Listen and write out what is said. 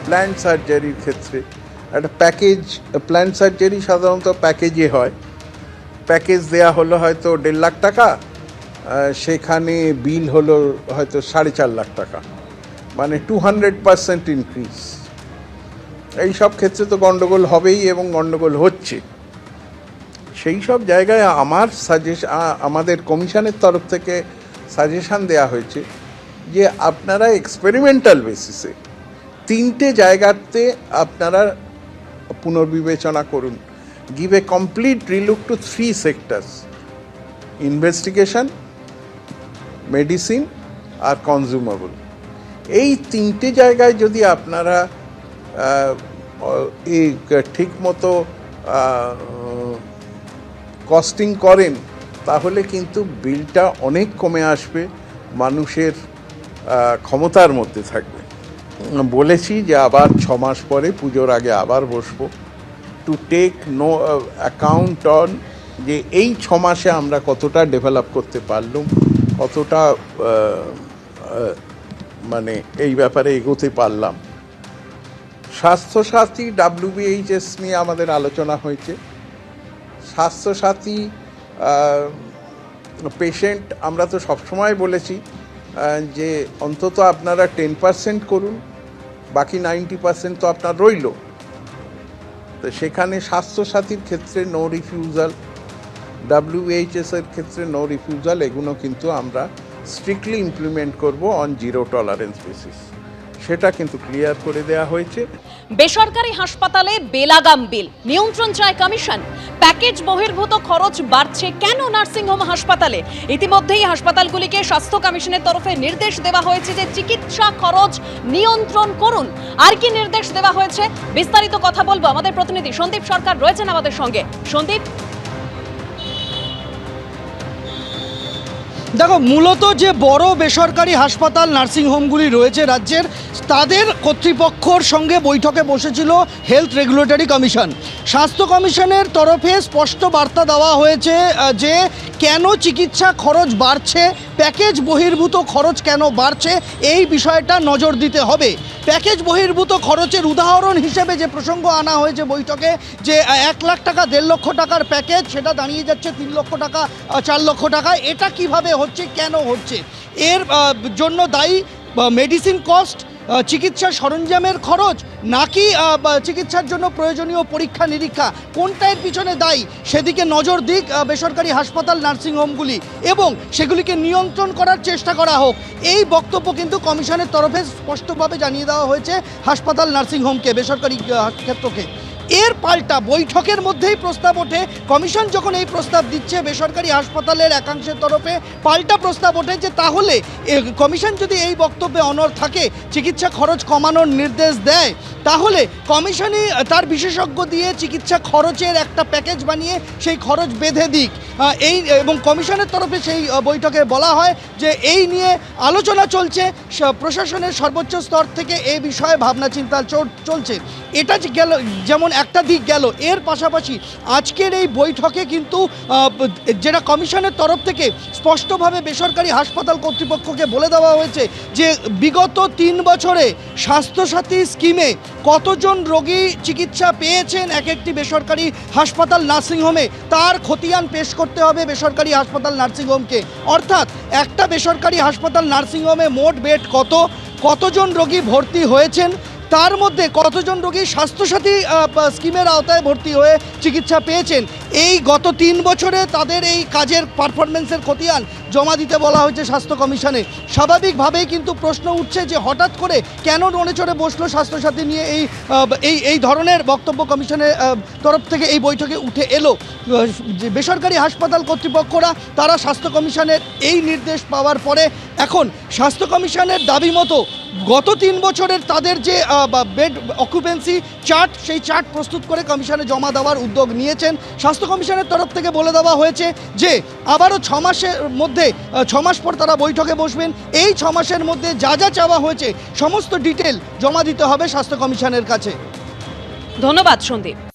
Plant সার্জারির ক্ষেত্রে একটা প্যাকেজ, প্ল্যান্ট সার্জারি সাধারণত প্যাকেজে হয়, প্যাকেজ দেয়া হলো হয়তো 1.5 লাখ টাকা, সেখানে বিল হলো হয়তো 4.5 লাখ টাকা, মানে 200% ইনক্রিজ। এই সব ক্ষেত্রে তো গণ্ডগোল হবেই এবং গণ্ডগোল হচ্ছে। সেই সব জায়গায় আমাদের কমিশনের তরফ থেকে সাজেশান দেওয়া হয়েছে যে আপনারা এক্সপেরিমেন্টাল বেসিসে 3টে জায়গাতে আপনারা পুনর্বিবেচনা করুন। Give a complete relook to 3 sectors: investigation, medicine আর কনজিউমেবল। এই 3টে জায়গায় যদি আপনারা এই ঠিক মতো কস্টিং করেন তাহলে কিন্তু বিলটা অনেক কমে আসবে, মানুষের ক্ষমতার মধ্যে থাকবে। বলেছি যে আবার 6 মাস পরে পুজোর আগে আবার বসবো, to take no account on যে এই 6 মাসে আমরা কতটা ডেভেলপ করতে পারলাম, কতটা মানে এই ব্যাপারে এগোতে পারলাম। স্বাস্থ্যসাথী WBHS নিয়ে আমাদের আলোচনা হয়েছে। স্বাস্থ্যসাথী পেশেন্ট আমরা তো সবসময় বলেছি যে অন্তত আপনারা 10% করুন, বাকি 90% তো আপনার রইল। তো সেখানে স্বাস্থ্যসাথীর ক্ষেত্রে নো রিফিউজাল, WBHS এর ক্ষেত্রে নো রিফিউজাল, এগুলো কিন্তু আমরা স্ট্রিক্টলি ইমপ্লিমেন্ট করব অন জিরো টলারেন্স বেসিস, সেটা কিন্তু ক্লিয়ার করে দেওয়া হয়েছে। বেসরকারি হাসপাতালে বেলাগাম বিল, নিয়ন্ত্রণ চায় কমিশন। প্যাকেজ বহির্ভূত খরচ বাড়ছে কেন নার্সিংহোম হাসপাতালে? ইতিমধ্যেই হাসপাতালগুলিকে স্বাস্থ্য কমিশনের তরফে নির্দেশ দেওয়া হয়েছে যে চিকিৎসা খরচ নিয়ন্ত্রণ করুন। আর কি নির্দেশ দেওয়া হয়েছে বিস্তারিত কথা বলবো, আমাদের প্রতিনিধি সন্দীপ সরকার রয়েছেন আমাদের সঙ্গে। সন্দীপ, দেখো, মূলত যে বড় বেসরকারি হাসপাতাল নার্সিংহোমগুলি রয়েছে রাজ্যের, তাদের কর্তৃপক্ষর সঙ্গে বৈঠকে বসেছিল হেলথ রেগুলেটরি কমিশন। স্বাস্থ্য কমিশনের তরফে স্পষ্ট বার্তা দেওয়া হয়েছে যে কেন চিকিৎসা খরচ বাড়ছে, প্যাকেজ বহির্ভূত খরচ কেন বাড়ছে, এই বিষয়টা নজর দিতে হবে। প্যাকেজ বহির্ভূত খরচের উদাহরণ হিসেবে যে প্রসঙ্গ আনা হয়েছে বৈঠকে, যে 1 লাখ টাকা 1.5 লক্ষ টাকার প্যাকেজ, সেটা দাঁড়িয়ে যাচ্ছে 3 লক্ষ টাকা 4 লক্ষ টাকা। এটা কিভাবে হচ্ছে, কেন হচ্ছে? এর জন্য দায়ী মেডিসিন কস্ট, চিকিৎসা সরঞ্জামের খরচ, নাকি চিকিৎসার জন্য প্রয়োজনীয় পরীক্ষা নিরীক্ষা, কোনটার পিছনে দায়ী সেদিকে নজর দিক বেসরকারি হাসপাতাল নার্সিংহোমগুলি এবং সেগুলিকে নিয়ন্ত্রণ করার চেষ্টা করা হোক। এই বক্তব্য কিন্তু কমিশনের তরফে স্পষ্টভাবে জানিয়ে দেওয়া হয়েছে হাসপাতাল নার্সিংহোমকে, বেসরকারি ক্ষেত্রকে। এর পাল্টা বৈঠকের মধ্যেই প্রস্তাব ওঠে, কমিশন যখন এই প্রস্তাব দিচ্ছে বেসরকারি হাসপাতালের একাংশের তরফে পাল্টা প্রস্তাব ওঠে যে তাহলে কমিশন যদি এই বক্তব্যে অনড় থাকে, চিকিৎসা খরচ কমানোর নির্দেশ দেয়, তাহলে কমিশনই তার বিশেষজ্ঞ দিয়ে চিকিৎসা খরচের একটা প্যাকেজ বানিয়ে সেই খরচ বেঁধে দিক। এবং কমিশনের তরফে সেই বৈঠকে বলা হয় যে এই নিয়ে আলোচনা চলছে, প্রশাসনের সর্বোচ্চ স্তর থেকে এই বিষয়ে ভাবনা চিন্তা চলছে। এটা গেল, যেমন একটা দিক গেল। এর পাশাপাশি আজকের এই বৈঠকে কিন্তু যেটা কমিশনের তরফ থেকে স্পষ্টভাবে বেসরকারি হাসপাতাল কর্তৃপক্ষকে বলে দেওয়া হয়েছে যে বিগত 3 বছরে স্বাস্থ্যসাথী স্কিমে কতজন রোগী চিকিৎসা পেয়েছেন এক একটি বেসরকারি হাসপাতাল নার্সিংহোমে, তার খতিয়ান পেশ করতে হবে বেসরকারি হাসপাতাল নার্সিংহোমকে। অর্থাৎ একটা বেসরকারি হাসপাতাল নার্সিংহোমে মোট বেড কতজন রোগী ভর্তি হয়েছেন, তার মধ্যে কতজন রোগী স্বাস্থ্যসাথী স্কিমের আওতায় ভর্তি হয়ে চিকিৎসা পেয়েছেন, এই গত 3 বছরে তাদের এই কাজের পারফরমেন্সের খতিয়ান জমা দিতে বলা হয়েছে স্বাস্থ্য কমিশনে। স্বাভাবিকভাবেই কিন্তু প্রশ্ন উঠছে যে হঠাৎ করে কেন নড়েচড়ে বসলো স্বাস্থ্যসাথী নিয়ে এই ধরনের বক্তব্য কমিশনের তরফ থেকে এই বৈঠকে উঠে এলো। বেসরকারি হাসপাতাল কর্তৃপক্ষরা তারা স্বাস্থ্য কমিশনের এই নির্দেশ পাওয়ার পরে এখন স্বাস্থ্য কমিশনের দাবি মতো গত 3 বছরের তাদের যে বেড অকুপেন্সি চার্ট, সেই চার্ট প্রস্তুত করে কমিশনে জমা দেওয়ার উদ্যোগ নিয়েছেন। স্বাস্থ্য কমিশনের তরফ থেকে বলে দেওয়া হয়েছে যে আবারও 6 মাসের মধ্যে, 6 মাস পর তারা বৈঠকে বসবেন। এই 6 মাসের মধ্যে যা যা চাওয়া হয়েছে সমস্ত ডিটেল জমা দিতে হবে স্বাস্থ্য কমিশনের কাছে। ধন্যবাদ সন্দীপ।